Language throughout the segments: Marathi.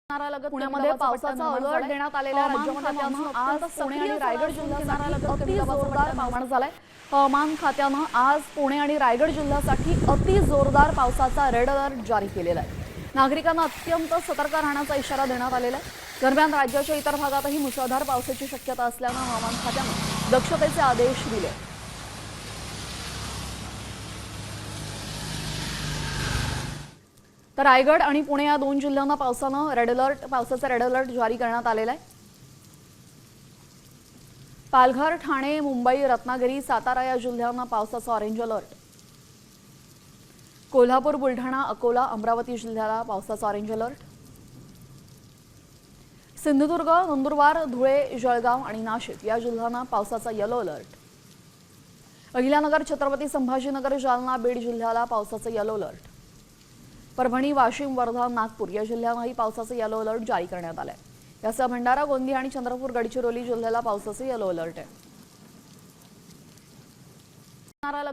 पुण्यामध्ये पावसाचा अलर्ट देण्यात आलेला आहे। राज्यामध्ये आज पुणे आणि रायगड जिल्ह्यासाठी अति जोरदार पाऊस झालाय। हवामान खात्याने आज पुणे आणि रायगड जिल्ह्यासाठी अति जोरदार पावसाचा रेड अलर्ट जारी केलेला आहे। नागरिकांना अत्यंत सतर्क राहण्याचा इशारा देण्यात आलेला आहे। दरम्यान राज्याच्या इतर भागातही मुसळधार पावसाची शक्यता असल्याने हवामान खात्याने दक्षतेचे आदेश दिले। तर रायगड आणि पुणे या दोन जिल्ह्यांना पावसाचा रेड अलर्ट जारी करण्यात आलेला आहे। पालघर, ठाणे, मुंबई, रत्नागिरी, सातारा या जिल्ह्यांना पावसाचा ऑरेंज अलर्ट। कोल्हापूर, बुलढाणा, अकोला, अमरावती जिल्ह्याला पावसाचा ऑरेंज अलर्ट। सिंधुदुर्ग, नंदुरबार, धुळे, जळगाव आणि नाशिक या जिल्ह्यांना पावसाचा येलो अलर्ट। अहिल्यानगर, छत्रपती संभाजीनगर, जालना, बीड जिल्ह्याला पावसाचा येलो अलर्ट। परभणी, वाशिम, वर्धा, नागपूर या जिल्ह्यांनाही पावसाचा येलो अलर्ट जारी करण्यात आला आहे। यासह भंडारा, गोंदिया आणि चंद्रपूर, गडचिरोली जिल्ह्याला पावसाचा येलो अलर्ट आहे।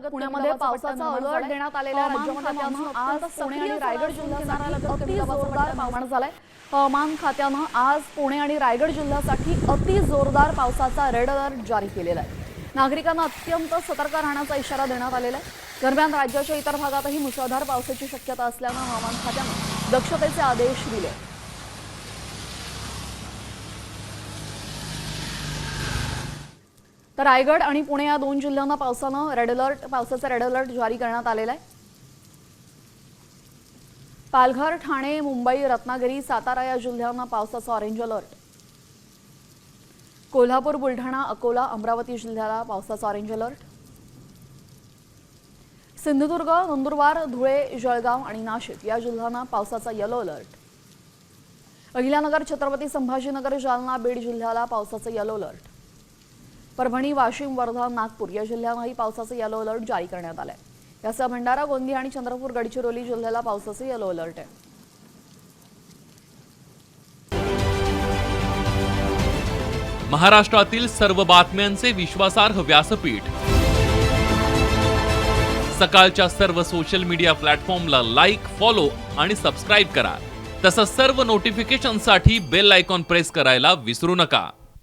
पुण्यामध्ये पावसाचा अलर्ट देण्यात आलेला आहे। राज्यामध्ये आज पुणे आणि रायगड जिल्ह्यासाठी अति जोरदार पाऊस झालाय। हवामान खात्याने आज पुणे आणि रायगड जिल्ह्यासाठी अति जोरदार पावसाचा रेड अलर्ट जारी केलेला आहे। नागरिकांना अत्यंत सतर्क राहण्याचा इशारा देण्यात आलेला आहे। दरम्यान राज्याच्या इतर भागातही मुसळधार पावसाची शक्यता असल्याने हवामान खात्याने दक्षतेचे आदेश दिले। तर रायगड आणि पुणे या दोन जिल्ह्यांना पावसाचा रेड अलर्ट जारी करण्यात आलेला आहे। पालघर, ठाणे, मुंबई, रत्नागिरी, सातारा या जिल्ह्यांना पावसाचा ऑरेंज अलर्ट। कोल्हापूर, बुलढाणा, अकोला, अमरावती जिल्ह्याला पावसाचा ऑरेंज अलर्ट। सिंधुदुर्ग, नंदुरबार, धुळे, जळगाव आणि नाशिक या जिल्ह्यांना पावसाचा येलो अलर्ट। अहिल्यानगर, छत्रपती संभाजीनगर, जालना, बीड जिल्ह्याला पावसाचा येलो अलर्ट। परभणी, वाशिम, वर्धा, नागपूर या जिल्ह्यांनाही पावसाचा येलो अलर्ट जारी करण्यात आलाय। यासह भंडारा, गोंदिया आणि चंद्रपूर, गडचिरोली जिल्ह्याला पावसाचा येलो अलर्ट आहे। महाराष्ट्रातील सर्व बातम्यांचे विश्वासार्ह व्यासपीठ सकाळच्या सर्व सोशल मीडिया प्लॅटफॉर्मला लाईक, फॉलो आणि सबस्क्राईब करा। तसंच सर्व नोटिफिकेशनसाठी बेल आयकॉन प्रेस करायला विसरू नका।